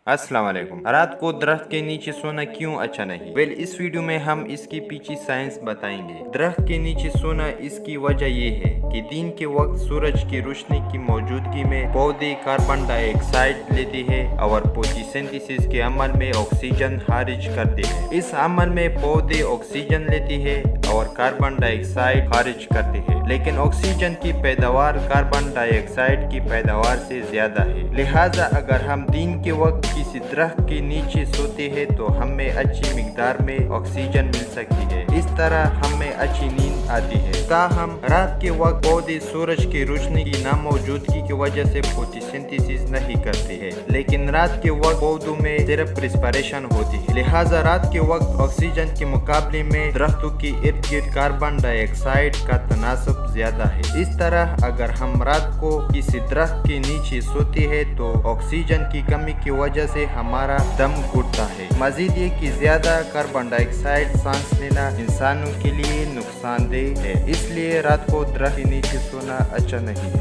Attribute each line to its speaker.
Speaker 1: अस्सलाम वालेकुम। रात को दरख्त के नीचे सोना क्यों अच्छा नहीं? इस वीडियो में हम इसकी पीछे साइंस बताएंगे। दरख्त के नीचे सोना इसकी वजह ये है कि दिन के वक्त सूरज की रोशनी की मौजूदगी में पौधे कार्बन डाइऑक्साइड लेते हैं और फोटोसिंथेसिस के अमल में ऑक्सीजन खारिज करते हैं। इस अमल में पौधे ऑक्सीजन लेते हैं और कार्बन डाइऑक्साइड खारिज करते हैं, लेकिन ऑक्सीजन की पैदावार कार्बन डाइऑक्साइड की पैदावार से ज्यादा है। लिहाजा अगर हम दिन के वक्त किसी दरख्त के नीचे सोते हैं तो हमें अच्छी मिकदार में ऑक्सीजन मिल सकती है। इस तरह हमें अच्छी नींद आती है। ताहम रात के वक्त पौधे सूरज की रोशनी की नामौजूदगी की वजह से फोटोसिंथेसिस नहीं करते हैं, लेकिन रात के वक्त पौधों में सिर्फ रिस्पिरेशन होती है। लिहाजा रात के वक्त ऑक्सीजन के मुकाबले में दरख्तों के इर्द गिर्द कार्बन डाइऑक्साइड का तनासब ज्यादा है। इस तरह अगर हम रात को किसी दरख्त के नीचे सोते हैं तो ऑक्सीजन की कमी की वजह से हमारा दम घुटता है। मजीद ये कि ज्यादा कार्बन डाइऑक्साइड सांस लेना इंसानों के लिए नुकसानदेह है, इसलिए रात को दरख्त के नीचे सोना अच्छा नहीं है।